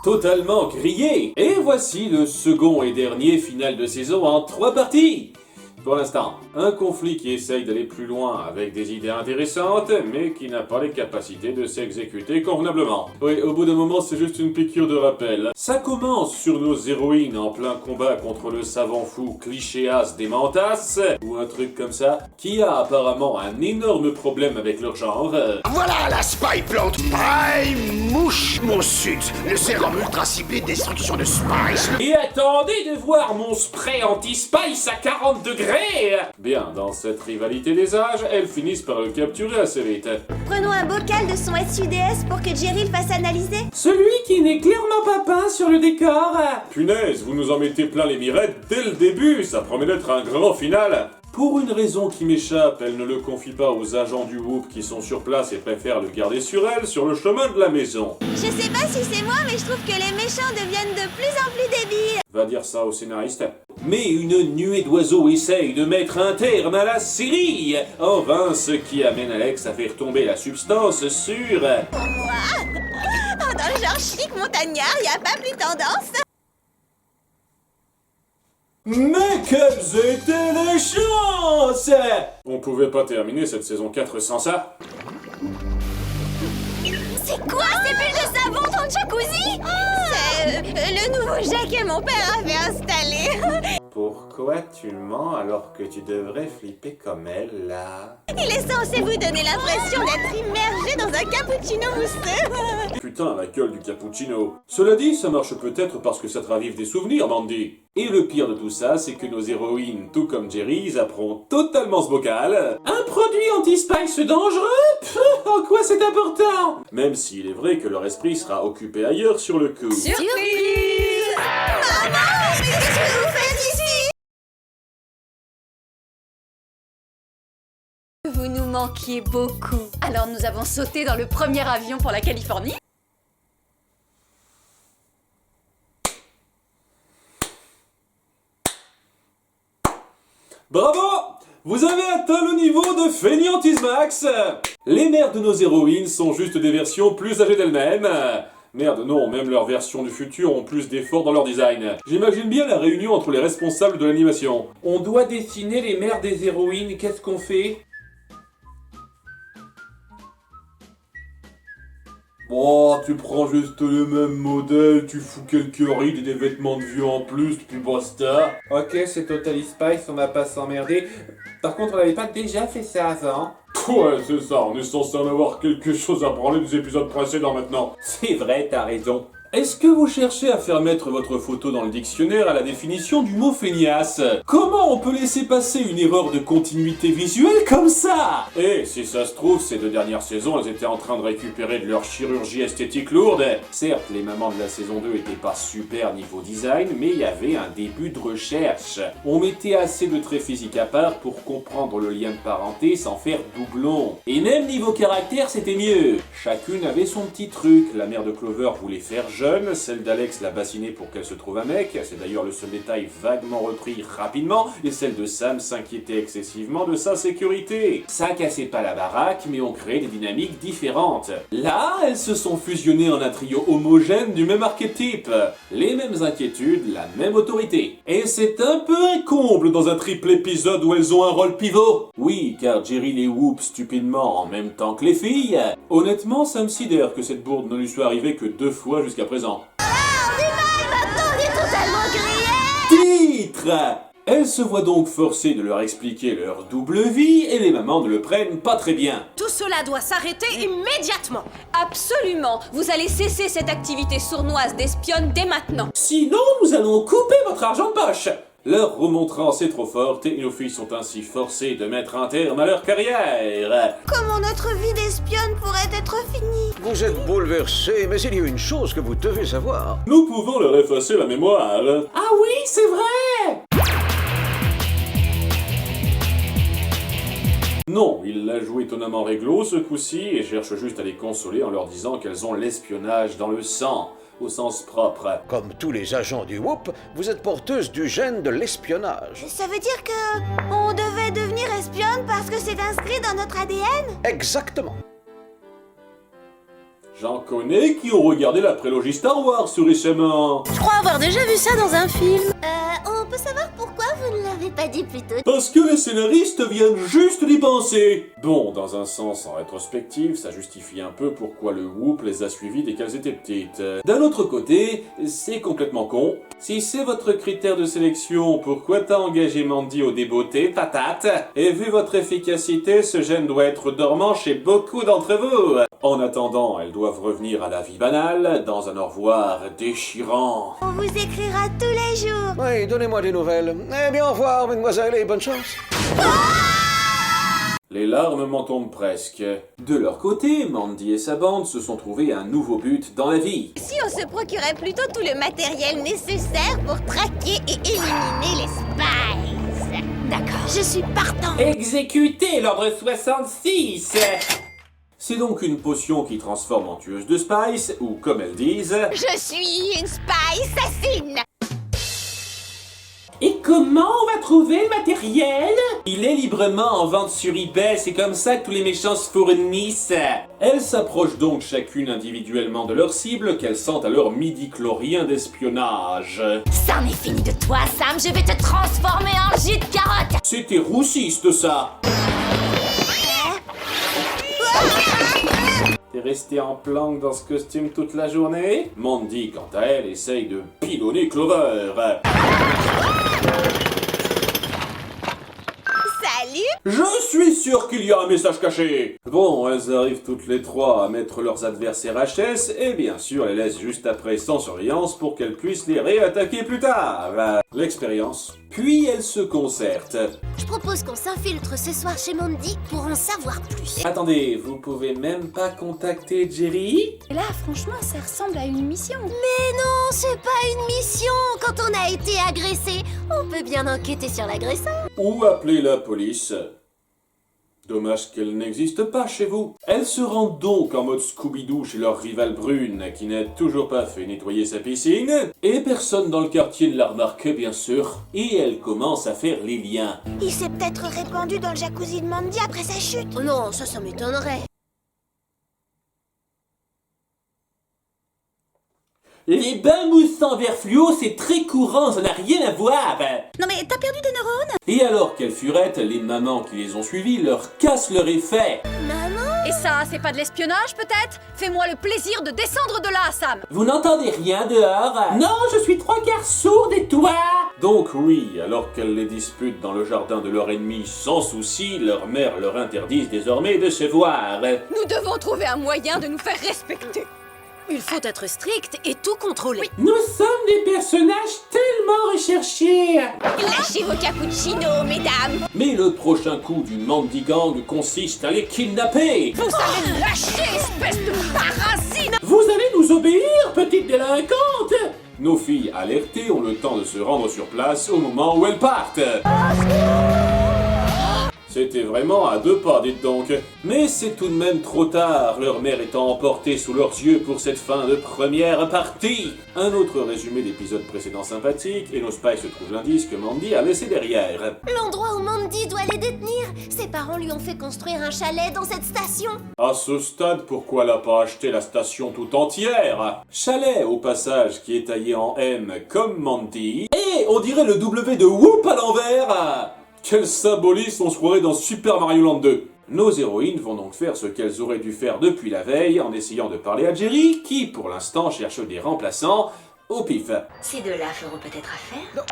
totalement grillé. Et voici le second et dernier final de saison en 3 parties. Pour l'instant, un conflit qui essaye d'aller plus loin avec des idées intéressantes, mais qui n'a pas les capacités de s'exécuter convenablement. Oui, au bout d'un moment, c'est juste une piqûre de rappel. Ça commence sur nos héroïnes en plein combat contre le savant fou clichéas des Mantas, ou un truc comme ça, qui a apparemment un énorme problème avec leur genre. Voilà la spy plante Prime Mouche, mon sud, le sérum ultra ciblé de destruction de Spice. Et attendez de voir mon spray anti-spice à 40 degrés. Bien, dans cette rivalité des âges, elles finissent par le capturer assez vite. Prenons un bocal de son SUDS pour que Jerry le fasse analyser. Celui qui n'est clairement pas peint sur le décor. Punaise, vous nous en mettez plein les mirettes dès le début, ça promet d'être un grand final. Pour une raison qui m'échappe, elle ne le confie pas aux agents du Whoop qui sont sur place et préfèrent le garder sur elle sur le chemin de la maison. Je sais pas si c'est moi, mais je trouve que les méchants deviennent de plus en plus débiles. Va dire ça au scénariste. Mais une nuée d'oiseaux essaye de mettre un terme à la série. En vain, ce qui amène Alex à faire tomber la substance sur... Pour moi, dans le genre chic montagnard, y a pas plus tendance. Mais quelles étaient les chances! On pouvait pas terminer cette saison 4 sans ça. C'est quoi ces bulles de savon dans le jacuzzi? C'est le nouveau jet que mon père avait installé. Pourquoi tu mens alors que tu devrais flipper comme elle, là? Il est censé vous donner l'impression d'être immergé dans un cappuccino mousseux. Putain, la gueule du cappuccino. Cela dit, ça marche peut-être parce que ça te ravive des souvenirs, Mandy. Et le pire de tout ça, c'est que nos héroïnes, tout comme Jerry, zapperont totalement ce bocal. Un produit anti-spice dangereux? En quoi c'est important? Même s'il est vrai que leur esprit sera occupé ailleurs sur le coup. Surprise! Maman, mais qu'est-ce que vous faites ici? Vous nous manquiez beaucoup. Alors nous avons sauté dans le premier avion pour la Californie. Bravo! Vous avez atteint le niveau de fainéantisme max! Les mères de nos héroïnes sont juste des versions plus âgées d'elles-mêmes. Merde, non, même leurs versions du futur ont plus d'efforts dans leur design. J'imagine bien la réunion entre les responsables de l'animation. On doit dessiner les mères des héroïnes, qu'est-ce qu'on fait? Oh, tu prends juste les mêmes modèles, tu fous quelques rides et des vêtements de vieux en plus, puis basta. Ok, c'est Totally Spice, on va pas s'emmerder. Par contre, on n'avait pas déjà fait ça avant? Ouais, c'est ça, on est censé en avoir quelque chose à branler des épisodes précédents maintenant. C'est vrai, t'as raison. Est-ce que vous cherchez à faire mettre votre photo dans le dictionnaire à la définition du mot feignasse? Comment on peut laisser passer une erreur de continuité visuelle comme ça? Et si ça se trouve, ces 2 dernières saisons, elles étaient en train de récupérer de leur chirurgie esthétique lourde. Certes, les mamans de la saison 2 étaient pas super niveau design, mais il y avait un début de recherche. On mettait assez de traits physiques à part pour comprendre le lien de parenté sans faire doublon. Et même niveau caractère, c'était mieux. Chacune avait son petit truc. La mère de Clover voulait faire jeune, celle d'Alex l'a bassinée pour qu'elle se trouve un mec, c'est d'ailleurs le seul détail vaguement repris rapidement, et celle de Sam s'inquiétait excessivement de sa sécurité. Ça cassait pas la baraque, mais on créait des dynamiques différentes. Là, elles se sont fusionnées en un trio homogène du même archétype. Les mêmes inquiétudes, la même autorité. Et c'est un peu un comble dans un triple épisode où elles ont un rôle pivot. Oui, car Jerry les whoop stupidement en même temps que les filles. Honnêtement, ça me sidère que cette bourde ne lui soit arrivée que 2 fois jusqu'à présent. Maintenant, on est totalement grillés. Titre! Elle se voit donc forcée de leur expliquer leur double vie et les mamans ne le prennent pas très bien. Tout cela doit s'arrêter immédiatement. Absolument. Vous allez cesser cette activité sournoise d'espionne dès maintenant. Sinon, nous allons couper votre argent de poche! Leur remontrance est trop forte et nos filles sont ainsi forcées de mettre un terme à leur carrière. Comment notre vie d'espionne pourrait être finie? Vous êtes bouleversé, mais il y a une chose que vous devez savoir. Nous pouvons leur effacer la mémoire. Ah oui, c'est vrai! Non, il l'a joué étonnamment réglo ce coup-ci et cherche juste à les consoler en leur disant qu'elles ont l'espionnage dans le sang, au sens propre. Comme tous les agents du Whoop, vous êtes porteuse du gène de l'espionnage. Ça veut dire que on devait devenir espionne parce que c'est inscrit dans notre ADN? Exactement. J'en connais qui ont regardé la prélogie Star Wars récemment. Je crois avoir déjà vu ça dans un film. On peut savoir pourquoi vous ne l'avez pas dit plus tôt? Parce que les scénaristes viennent juste d'y penser. Bon, dans un sens, en rétrospective, ça justifie un peu pourquoi le Whoop les a suivis dès qu'elles étaient petites. D'un autre côté, c'est complètement con. Si c'est votre critère de sélection, pourquoi t'as engagé Mandy au débeauté, patate? Et vu votre efficacité, ce gène doit être dormant chez beaucoup d'entre vous. En attendant, elles doivent revenir à la vie banale, dans un au revoir déchirant. On vous écrira tous les jours. Oui, donnez-moi des nouvelles. Eh bien, au revoir, mademoiselle, et bonne chance. Les larmes m'en tombent presque. De leur côté, Mandy et sa bande se sont trouvés un nouveau but dans la vie. Si on se procurait plutôt tout le matériel nécessaire pour traquer et éliminer les spies. D'accord, je suis partant. Exécuter l'ordre 66! C'est donc une potion qui transforme en tueuse de spice, ou comme elles disent... Je suis une spy assassine. Et comment on va trouver le matériel? Il est librement en vente sur eBay, c'est comme ça que tous les méchants se fournissent. Elles s'approchent donc chacune individuellement de leur cible, qu'elles sentent à leur midi-chlorien d'espionnage. C'en est fini de toi, Sam, je vais te transformer en jus de carotte. C'était roussiste, ça. T'es resté en planque dans ce costume toute la journée? Mandy, quant à elle, essaye de pilonner Clover. Salut. Je suis sûr qu'il y a un message caché. Bon, elles arrivent toutes les trois à mettre leurs adversaires HS et bien sûr les laissent juste après sans surveillance pour qu'elles puissent les réattaquer plus tard. L'expérience. Puis elles se concertent. Je propose qu'on s'infiltre ce soir chez Mandy pour en savoir plus. Attendez, vous pouvez même pas contacter Jerry? Là, franchement, ça ressemble à une mission. Mais non, c'est pas une mission. Quand on a été agressé, on peut bien enquêter sur l'agresseur. Ou appeler la police. Dommage qu'elle n'existe pas chez vous. Elles se rendent donc en mode Scooby-Doo chez leur rivale brune, qui n'a toujours pas fait nettoyer sa piscine, et personne dans le quartier ne l'a remarqué bien sûr, et elle commence à faire les liens. Il s'est peut-être répandu dans le jacuzzi de Mandy après sa chute. Oh non, ça m'étonnerait. Les bains moussants vert fluo, c'est très courant, ça n'a rien à voir. Non mais t'as perdu des neurones? Et alors qu'elles furettent, les mamans qui les ont suivies leur cassent leur effet. Maman? Et ça, c'est pas de l'espionnage, peut-être? Fais-moi le plaisir de descendre de là, Sam. Vous n'entendez rien dehors? Non, je suis 3 quarts sourde et toi? Donc oui, alors qu'elles les disputent dans le jardin de leur ennemi sans souci, leur mère leur interdise désormais de se voir. Nous devons trouver un moyen de nous faire respecter. Il faut être strict et tout contrôler. Nous sommes des personnages tellement recherchés. Lâchez vos cappuccinos, mesdames. Mais le prochain coup du Mandy Gang consiste à les kidnapper. Vous allez lâcher, espèce de parasite! Vous allez nous obéir, petite délinquante. Nos filles alertées ont le temps de se rendre sur place au moment où elles partent. C'était vraiment à 2 pas, dites donc. Mais c'est tout de même trop tard, leur mère étant emportée sous leurs yeux pour cette fin de première partie. Un autre résumé d'épisode précédent sympathique, et nos spies se trouvent l'indice que Mandy a laissé derrière. L'endroit où Mandy doit les détenir. Ses parents lui ont fait construire un chalet dans cette station. À ce stade, pourquoi elle a pas acheté la station tout entière? Chalet, au passage, qui est taillé en M comme Mandy. Et on dirait le W de Whoop à l'envers. Quel symbolisme, on se croirait dans Super Mario Land 2. Nos héroïnes vont donc faire ce qu'elles auraient dû faire depuis la veille en essayant de parler à Jerry, qui pour l'instant cherche des remplaçants au pif. Ces deux-là feront peut-être affaire. Non.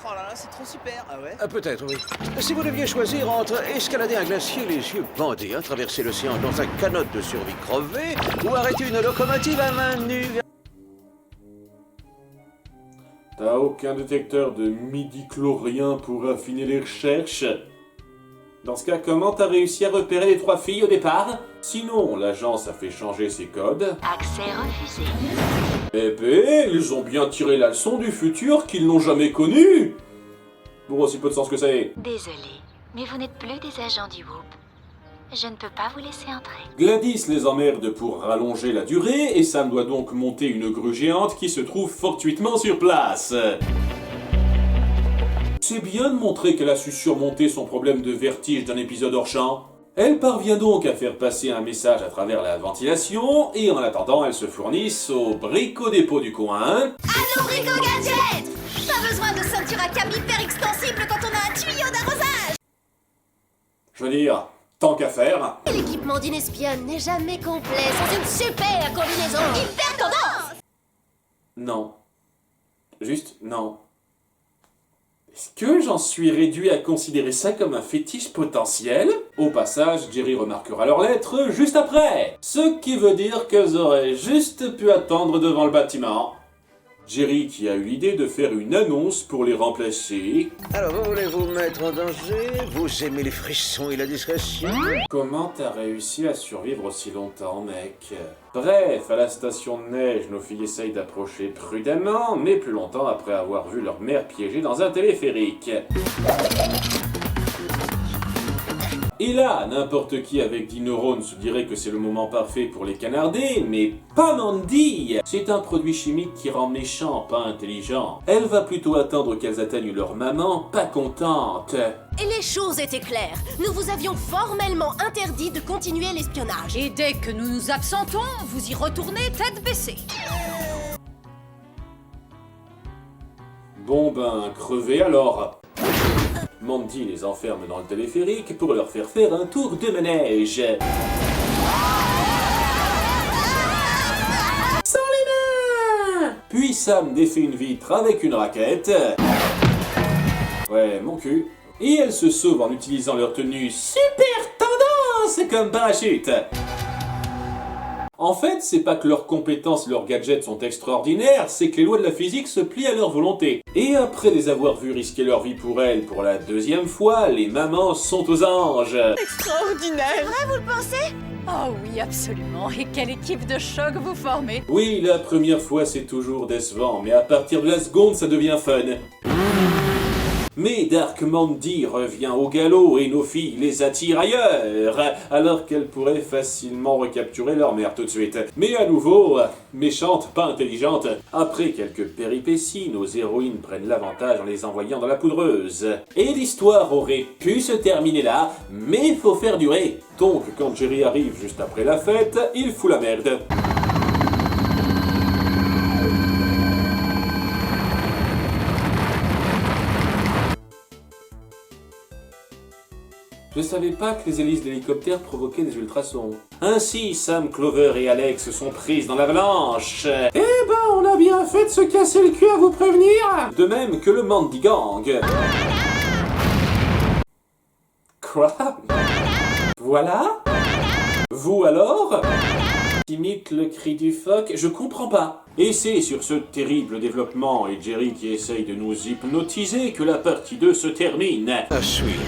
Oh là là, c'est trop super. Ah ouais? Peut-être, oui. Si vous deviez choisir entre escalader un glacier les yeux bandés, traverser l'océan dans un canot de survie crevé, ou arrêter une locomotive à main nue... T'as aucun détecteur de midi-chlorien pour affiner les recherches? Dans ce cas, comment t'as réussi à repérer les 3 filles au départ? Sinon, l'agence a fait changer ses codes. Accès refusé. Eh ben, ils ont bien tiré la leçon du futur qu'ils n'ont jamais connu. Pour aussi peu de sens que ça est. Désolé, mais vous n'êtes plus des agents du Whoop. Je ne peux pas vous laisser entrer. Gladys les emmerde pour rallonger la durée, et Sam doit donc monter une grue géante qui se trouve fortuitement sur place. C'est bien de montrer qu'elle a su surmonter son problème de vertige d'un épisode hors champ. Elle parvient donc à faire passer un message à travers la ventilation, et en attendant, elles se fournissent au brico-dépôt du coin. Allô, Brico Gadget! Pas besoin de ceinture à câble hyper extensible quand on a un tuyau d'arrosage! Je veux dire, tant qu'à faire. L'équipement d'une espionne n'est jamais complet sans une super combinaison! Hyper tendance! Non. Juste non. Est-ce que j'en suis réduit à considérer ça comme un fétiche potentiel? Au passage, Jerry remarquera leurs lettres juste après. Ce qui veut dire qu'elles auraient juste pu attendre devant le bâtiment. Jerry qui a eu l'idée de faire une annonce pour les remplacer. Alors, vous voulez vous mettre en danger? Vous aimez les frissons et la discrétion? Comment t'as réussi à survivre aussi longtemps, mec? Bref, à la station de neige, nos filles essayent d'approcher prudemment, mais plus longtemps après avoir vu leur mère piégée dans un téléphérique. Et là, n'importe qui avec 10 neurones se dirait que c'est le moment parfait pour les canarder, mais pas Mandy! C'est un produit chimique qui rend méchant, pas intelligent. Elle va plutôt attendre qu'elles atteignent leur maman, pas contente. Et les choses étaient claires. Nous vous avions formellement interdit de continuer l'espionnage. Et dès que nous nous absentons, vous y retournez tête baissée. Bon ben, crevez alors. Mandy les enferme dans le téléphérique pour leur faire faire un tour de manège. Sans les mains! Puis Sam défait une vitre avec une raquette. Ouais, mon cul. Et elles se sauvent en utilisant leur tenue super tendance comme parachute. En fait, c'est pas que leurs compétences, leurs gadgets sont extraordinaires, c'est que les lois de la physique se plient à leur volonté. Et après les avoir vus risquer leur vie pour elles pour la deuxième fois, les mamans sont aux anges. Extraordinaire! Vous le pensez? Oh oui, absolument. Et quelle équipe de choc vous formez. Oui, la première fois c'est toujours décevant, mais à partir de la seconde ça devient fun. Mais Dark Mandy revient au galop et nos filles les attirent ailleurs, alors qu'elles pourraient facilement recapturer leur mère tout de suite. Mais à nouveau, méchante, pas intelligente, après quelques péripéties, nos héroïnes prennent l'avantage en les envoyant dans la poudreuse. Et l'histoire aurait pu se terminer là, mais faut faire durer. Donc quand Jerry arrive juste après la fête, il fout la merde. Je savais pas que les hélices d'hélicoptère provoquaient des ultrasons. Ainsi, Sam, Clover et Alex sont prises dans l'avalanche. Eh ben, on a bien fait de se casser le cul à vous prévenir. De même que le Mandy Gang. Quoi? Voilà? Vous alors? Imite le cri du phoque, je comprends pas. Et c'est sur ce terrible développement et Jerry qui essaye de nous hypnotiser que la partie 2 se termine. À suivre.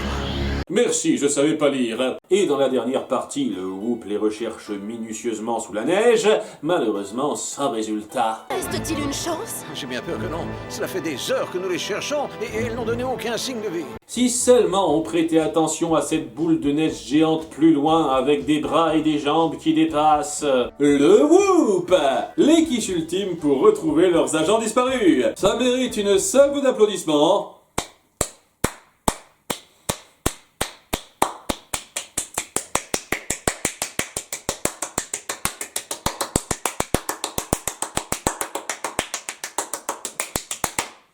Merci, je savais pas lire. Et dans la dernière partie, le Whoop les recherche minutieusement sous la neige, malheureusement sans résultat. Reste-t-il une chance? J'ai bien peur que non. Cela fait des heures que nous les cherchons et elles n'ont donné aucun signe de vie. Si seulement on prêtait attention à cette boule de neige géante plus loin avec des bras et des jambes qui dépassent. Le Whoop! Les quiches ultimes pour retrouver leurs agents disparus. Ça mérite une salve d'applaudissements.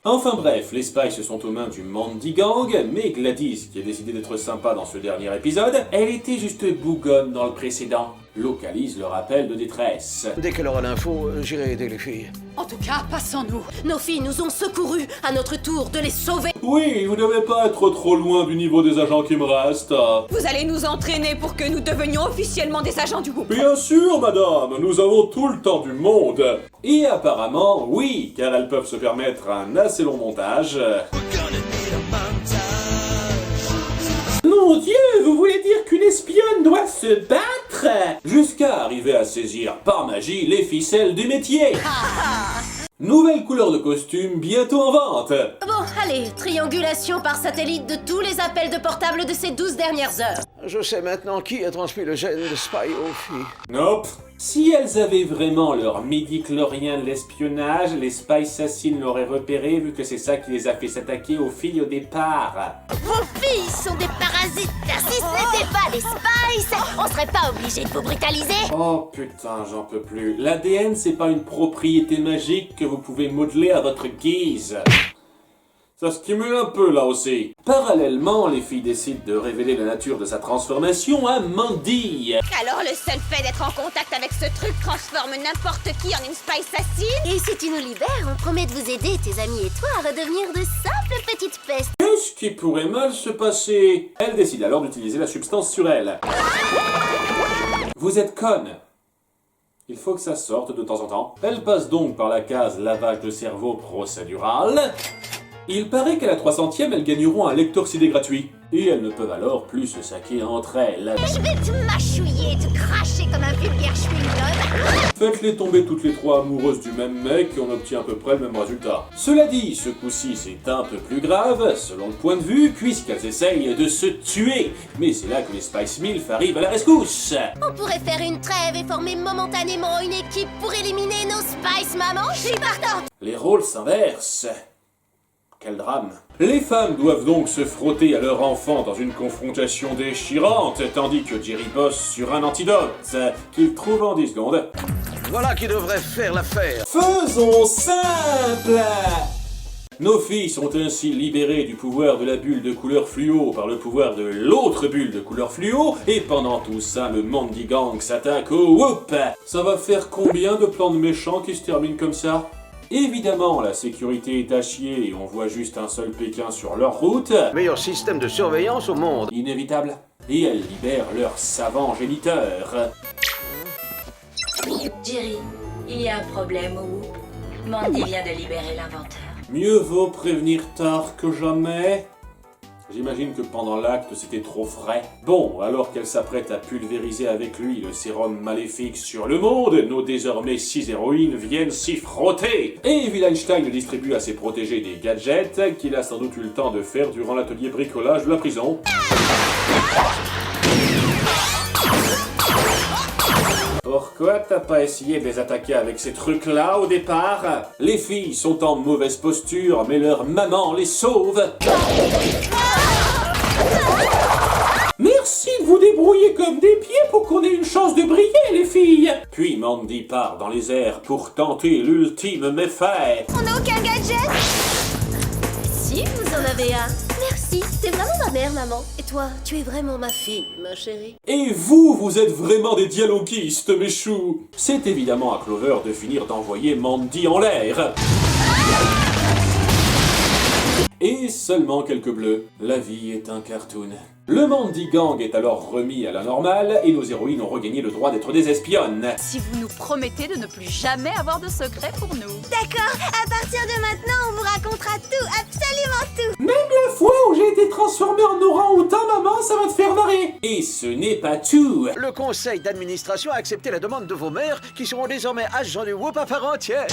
Enfin bref, les Spice sont aux mains du Mandy Gang, mais Gladys, qui a décidé d'être sympa dans ce dernier épisode, elle était juste bougonne dans le précédent, localise leur appel de détresse. Dès qu'elle aura l'info, j'irai aider les filles. En tout cas, pas sans nous. Nos filles nous ont secourus. À notre tour de les sauver. Oui, vous devez pas être trop loin du niveau des agents qui me restent. Vous allez nous entraîner pour que nous devenions officiellement des agents du groupe. Bien sûr, madame, nous avons tout le temps du monde. Et apparemment, oui, car elles peuvent se permettre un assez long montage. Mon Dieu, vous voulez dire qu'une espionne doit se battre? Jusqu'à arriver à saisir par magie les ficelles du métier. Nouvelle couleur de costume bientôt en vente. Bon, allez, triangulation par satellite de tous les appels de portable de ces 12 dernières heures. Je sais maintenant qui a transmis le gène de Spy aux filles. Nope, Si elles avaient vraiment leur midi-chlorien de l'espionnage, les Spice Assassins l'auraient repéré vu que c'est ça qui les a fait s'attaquer aux filles au départ. Vos filles sont des parasites. Si ce n'était pas des Spice, on serait pas obligé de vous brutaliser. Oh putain, j'en peux plus. L'ADN, c'est pas une propriété magique que vous pouvez modeler à votre guise. Ça stimule un peu là aussi. Parallèlement, les filles décident de révéler la nature de sa transformation à Mandy. Alors le seul fait d'être en contact avec ce truc transforme n'importe qui en une Spice Assassine. Et si tu nous libères, on promet de vous aider, tes amis et toi, à redevenir de simples petites pestes. Qu'est-ce qui pourrait mal se passer? Elle décide alors d'utiliser la substance sur elle. Vous êtes conne. Il faut que ça sorte de temps en temps. Elle passe donc par la case lavage de cerveau procédural. Il paraît qu'à la 300e, elles gagneront un lecteur CD gratuit. Et elles ne peuvent alors plus se saquer entre elles. Je vais te mâchouiller et te cracher comme un vulgaire chewing-gum. Faites-les tomber toutes les trois amoureuses du même mec et on obtient à peu près le même résultat. Cela dit, ce coup-ci c'est un peu plus grave, selon le point de vue, puisqu'elles essayent de se tuer. Mais c'est là que les Spice Milf arrivent à la rescousse. On pourrait faire une trêve et former momentanément une équipe pour éliminer nos Spice mamans. Je suis partante. Les rôles s'inversent. Quel drame. Les femmes doivent donc se frotter à leur enfant dans une confrontation déchirante, tandis que Jerry bosse sur un antidote qu'il trouve en 10 secondes. Voilà qui devrait faire l'affaire. Faisons simple! Nos filles sont ainsi libérées du pouvoir de la bulle de couleur fluo par le pouvoir de l'autre bulle de couleur fluo, et pendant tout ça, le Mandy Gang s'attaque au whoop! Ça va faire combien de plans de méchants qui se terminent comme ça? Évidemment, la sécurité est à chier et on voit juste un seul Pékin sur leur route. Meilleur système de surveillance au monde. Inévitable. Et elles libèrent leur savant géniteur. Jerry, il y a un problème au Whoop. Mandy vient de libérer l'inventeur. Mieux vaut prévenir tard que jamais. J'imagine que pendant l'acte, c'était trop frais. Bon, alors qu'elle s'apprête à pulvériser avec lui le sérum maléfique sur le monde, nos désormais 6 héroïnes viennent s'y frotter. Et Wilhelmstein distribue à ses protégés des gadgets qu'il a sans doute eu le temps de faire durant l'atelier bricolage de la prison. Pourquoi t'as pas essayé de les attaquer avec ces trucs-là au départ? Les filles sont en mauvaise posture, mais leur maman les sauve. Merci de vous débrouiller comme des pieds pour qu'on ait une chance de briller, les filles. Puis Mandy part dans les airs pour tenter l'ultime méfait. On n'a aucun gadget. Si, vous en avez un. Merci, t'es vraiment ma mère, maman. Et toi, tu es vraiment ma fille, ma chérie. Et vous, vous êtes vraiment des dialoguistes, mes choux. C'est évidemment à Clover de finir d'envoyer Mandy en l'air. Et seulement quelques bleus. La vie est un cartoon. Le Mandy Gang est alors remis à la normale et nos héroïnes ont regagné le droit d'être des espionnes. Si vous nous promettez de ne plus jamais avoir de secret pour nous. D'accord, à partir de maintenant, on vous racontera tout, absolument tout. Même la fois où j'ai été transformé en orang-outan, maman, ça va te faire marrer. Et ce n'est pas tout. Le conseil d'administration a accepté la demande de vos mères qui seront désormais agents du Whoop à part entière.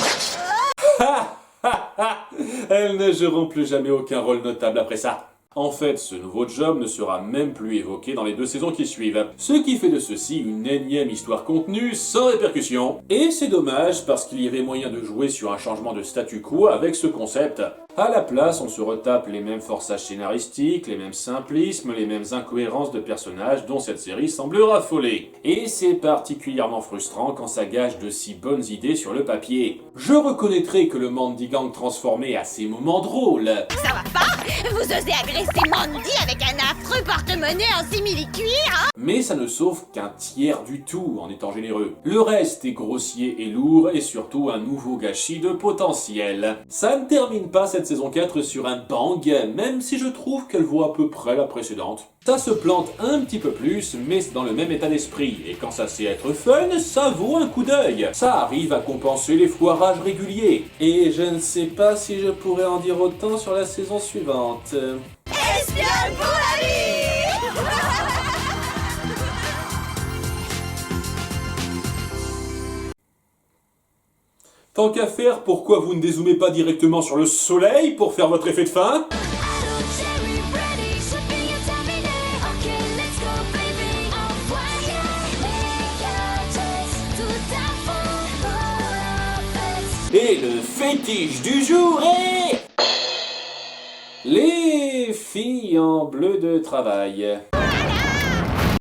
Elles ne joueront plus jamais aucun rôle notable après ça. En fait, ce nouveau job ne sera même plus évoqué dans les 2 saisons qui suivent, ce qui fait de ceci une énième histoire contenue sans répercussion. Et c'est dommage parce qu'il y avait moyen de jouer sur un changement de statu quo avec ce concept. À la place, on se retape les mêmes forçages scénaristiques, les mêmes simplismes, les mêmes incohérences de personnages dont cette série semble raffoler. Et c'est particulièrement frustrant quand ça gâche de si bonnes idées sur le papier. Je reconnaîtrai que le Mandy Gang transformé a ses moments drôles. Ça va pas? Vous osez agresser Mandy avec un affreux porte-monnaie en simili-cuir, hein? Mais ça ne sauve qu'un tiers du tout en étant généreux. Le reste est grossier et lourd et surtout un nouveau gâchis de potentiel. Ça ne termine pas cette saison 4 sur un bang, même si je trouve qu'elle vaut à peu près la précédente. Ça se plante un petit peu plus, mais c'est dans le même état d'esprit, et quand ça sait être fun, ça vaut un coup d'œil. Ça arrive à compenser les foirages réguliers. Et je ne sais pas si je pourrais en dire autant sur la saison suivante. Espionne pour la vie. Tant qu'à faire, pourquoi vous ne dézoomez pas directement sur le soleil pour faire votre effet de fin? Et le fétiche du jour est... les filles en bleu de travail.